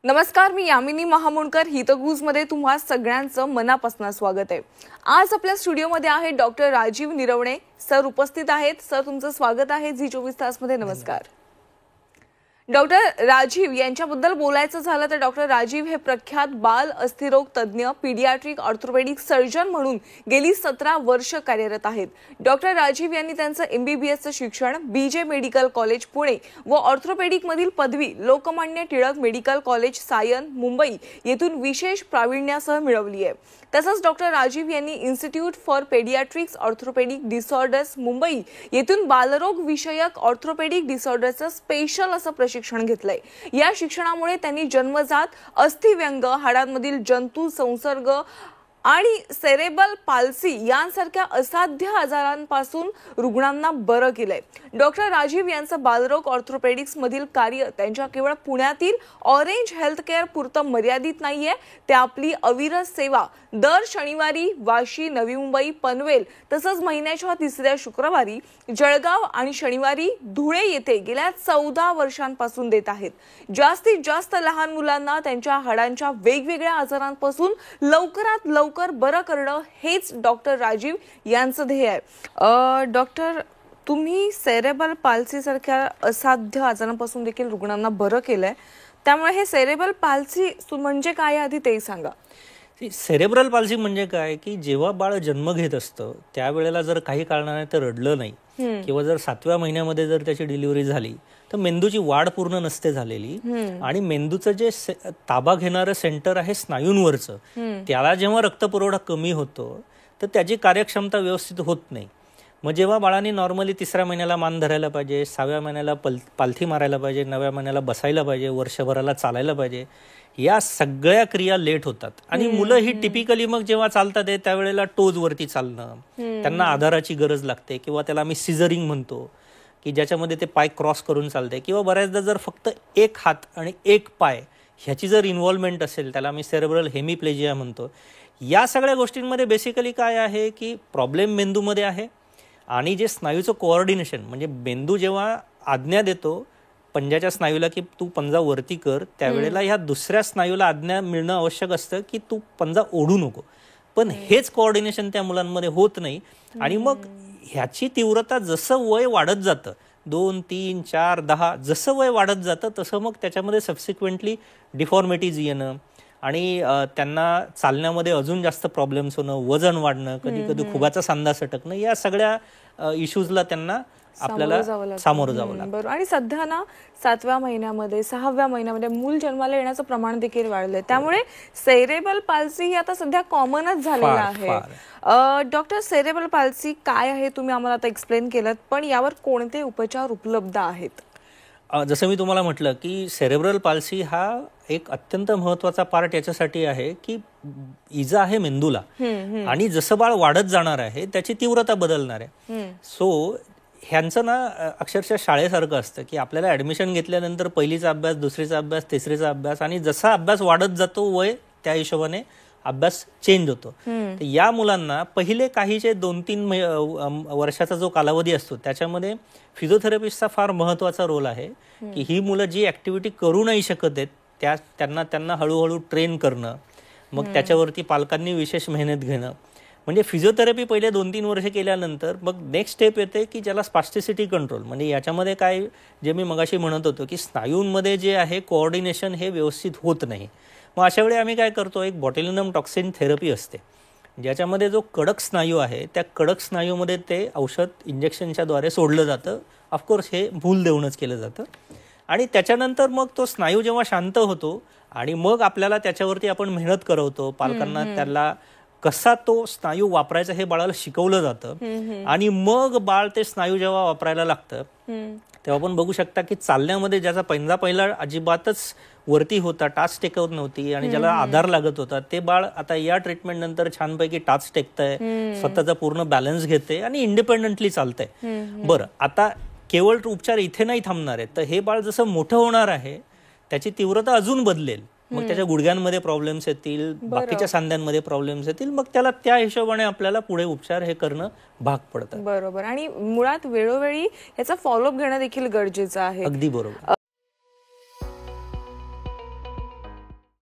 नमस्कार, मी यामिनी महामुंडकर. हितगुजमध्ये तुम्हा सगळ्यांचं मनापासून स्वागत आहे. आज आपल्या स्टुडिओमध्ये आहे डॉक्टर राजीव निरवणे सर उपस्थित आहेत. सर, तुमचं स्वागत आहे झी 24 तासमध्ये. नमस्कार. डॉक्टर राजीव यांच्याबद्दल बोलायचं झालं तर डॉक्टर राजीव हे प्रख्यात बाल अस्थिरोग तज्ञ, पीडियाट्रिक ऑर्थोपेडिक सर्जन म्हणून गेली 17 वर्ष कार्यरत आहेत. डॉक्टर राजीव यांनी त्यांचं MBBSचं शिक्षण BJ मेडिकल कॉलेज पुणे व ऑर्थोपेडिक मधील पदवी लोकमान्य टिळक मेडिकल कॉलेज सायन मुंबई येथून विशेष प्रावीण्यासह मिळवली आहे. तसंच डॉक्टर राजीव यांनी institute for paediatrics orthopaedic disorders Mumbai येथून बालरोग विषयक ऑर्थोपेडिक डिसऑर्डरचं स्पेशल असं प्रशिक्षण घेतलंय. या शिक्षणामुळे त्यांनी जन्मजात अस्थिव्यंग, हाडांमधील जंतू संसर्ग आणि सेरेब्रल पाल्सी यांसारख्या असाध्य आजारांपासून रुग्णांना बरं केलंय. डॉक्टर राजीव यांचं बालरोग ऑर्थोपेडिक्स मधील कार्य त्यांच्या केवळ पुण्यातील ऑरेंज हेल्थ केअर पुरतं मर्यादित नाहीये. ते आपली अविरत सेवा दर शनिवारी वाशी, नवी मुंबई, पनवेल तसंच महिन्याच्या 3ऱ्या शुक्रवारी जळगाव आणि शनिवारी धुळे येथे गेल्या 14 वर्षांपासून देत आहेत. जास्तीत जास्त लहान मुलांना त्यांच्या हाडांच्या वेगवेगळ्या आजारांपासून लवकरात लवकर बरं करणं हेच डॉक्टर राजीव यांचं ध्येय आहे. डॉक्टर, तुम्ही सेरेब्रल पाल्सी सारख्या असाध्य आजारांपासून देखील रुग्णांना बरं केलंय. त्यामुळे हे सेरेब्रल पाल्सी म्हणजे काय आधी ते सांगा. सेरेब्रल पाल्सी म्हणजे काय की जेव्हा बाळ जन्म घेत असतं त्यावेळेला जर काही कारणाने ते रडलं नाही किंवा जर 7व्या महिन्यामध्ये जर त्याची डिलिव्हरी झाली तर मेंदूची वाढ पूर्ण नसते झालेली आणि मेंदूचं जे ताबा घेणारं सेंटर आहे स्नायूंवरचं, त्याला जेव्हा रक्तपुरवठा कमी होतो तर त्याची कार्यक्षमता व्यवस्थित होत नाही. मग जेव्हा बाळाने नॉर्मली 3ऱ्या महिन्याला मान धरायला पाहिजे, 6व्या महिन्याला पालथी मारायला पाहिजे, 9व्या महिन्याला बसायला पाहिजे, वर्षभराला चालायला पाहिजे, या सगळ्या क्रिया लेट होतात. आणि मुलं ही टिपिकली मग जेव्हा चालतात त्यावेळेला टोज वरती चालणं, त्यांना आधाराची गरज लागते किंवा त्याला आम्ही सिझरिंग म्हणतो की ज्याच्यामध्ये ते पाय क्रॉस करून चालते, किंवा बऱ्याचदा जर फक्त एक हात आणि एक पाय ह्याची जर इन्व्हॉल्वमेंट असेल त्याला आम्ही सेरेब्रल हेमिप्लेजिया म्हणतो. या सगळ्या गोष्टींमध्ये बेसिकली काय आहे की प्रॉब्लेम मेंदूमध्ये आहे आणि जे स्नायूचं कोऑर्डिनेशन म्हणजे मेंदू जेव्हा आज्ञा देतो पंजाच्या स्नायूला की तू पंजा वरती कर, त्यावेळेला ह्या दुसऱ्या स्नायूला आज्ञा मिळणं आवश्यक असतं की तू पंजा ओढू नको, पण हेच कोऑर्डिनेशन त्या मुलांमध्ये होत नाही. आणि मग ह्याची तीव्रता जसं वय वाढत जातं 2, 3, 4, 10 जसं वय वाढत जातं तसं मग त्याच्यामध्ये सबसिक्वेंटली डिफॉर्मिटीज येणं आणि त्यांना चालण्यामध्ये अजून जास्त प्रॉब्लेम्स होणं, वजन वाढणं, कधी कधी खुगाचा सांधा सटकणं, या सगळ्या इश्यूजला त्यांना आपल्याला सामोरं जावं लागतं. बरोबर. आणि सध्या ना 7व्या महिन्यामध्ये 6व्या महिन्यामध्ये मूल जन्माला येण्याचं प्रमाण देखील वाढलंय. त्यामुळे सेरेब्रल पाल्सी ही आता सध्या कॉमनच झालेला आहे. डॉक्टर, सेरेब्रल पाल्सी काय आहे तुम्ही आम्हाला आता एक्सप्लेन केलं, पण यावर कोणते उपचार उपलब्ध आहेत? जसं मी तुम्हाला म्हटलं की सेरेब्रल पाल्सी हा एक अत्यंत महत्वाचा पार्ट याच्यासाठी आहे की इजा आहे मेंदूला आणि जसं बाळ वाढत जाणार आहे त्याची तीव्रता बदलणार आहे. सो ह्यांचं ना अक्षरशः शाळेसारखं असतं की आपल्याला ऍडमिशन घेतल्यानंतर पहिलीचा अभ्यास, दुसरीचा अभ्यास, तिसरीचा अभ्यास, आणि जसा अभ्यास वाढत जातो वय त्या हिशोबाने अभ्यास चेंज होतो. तर या मुलांना पहिले काही जे 2-3 वर्षाचा जो कालावधी असतो त्याच्यामध्ये फिजिओथेरपिस्टचा फार महत्वाचा रोल आहे की ही मुलं जी ऍक्टिव्हिटी करू नाही शकत आहेत त्यांना हळूहळू ट्रेन करणं, मग त्याच्यावरती पालकांनी विशेष मेहनत घेणं. म्हणजे फिजिओथेरपी पहिले 2-3 वर्ष केल्यानंतर मग नेक्स्ट स्टेप येते की ज्याला स्पास्टिसिटी कंट्रोल. म्हणजे याच्यामध्ये काय, जे मी मगाशी म्हणत होतो की स्नायूंमध्ये जे आहे कोऑर्डिनेशन हे व्यवस्थित होत नाही. मग अशा वेळी आम्ही काय करतो, एक बॉट्युलिनम टॉक्सिन थेरपी असते ज्याच्यामध्ये जो कडक स्नायू आहे त्या कडक स्नायूमध्ये ते औषध इंजेक्शनच्या द्वारे सोडलं जातं. ऑफकोर्स हे भूल देऊनच केलं जातं. आणि त्याच्यानंतर मग तो स्नायू जेव्हा शांत होतो आणि मग आपल्याला त्याच्यावरती आपण मेहनत करवतो, पालकांना त्याला कसा तो स्नायू वापरायचा हे बाळाला शिकवलं जातं आणि मग बाळ ते स्नायू जेव्हा वापरायला लागतं तेव्हा आपण बघू शकता की चालण्यामध्ये ज्याचा पहिला अजिबातच वरती होता, टाच टेकवत नव्हती आणि ज्याला आधार लागत होता, ते बाळ आता या ट्रीटमेंट नंतर छानपैकी टाच टेकतंय, स्वतःचा पूर्ण बॅलन्स घेते आणि इंडिपेंडेंटली चालतंय. बरं, आता केवळ उपचार इथे नाही थांबणार आहेत, तर हे बाळ जसं मोठं होणार आहे त्याची तीव्रता अजून बदलेल. मग त्याच्या गुडघ्यांमध्ये प्रॉब्लेम्स येतील, बाकीच्या सांध्यांमध्ये प्रॉब्लेम्स येतील, मग त्याला त्या हिशोबाने आपल्याला पुढे उपचार हे करणं भाग पडतं. बरोबर. आणि मुळात वेळोवेळी याचा फॉलोअप घेणं देखील गरजेचं आहे. अगदी बरोबर.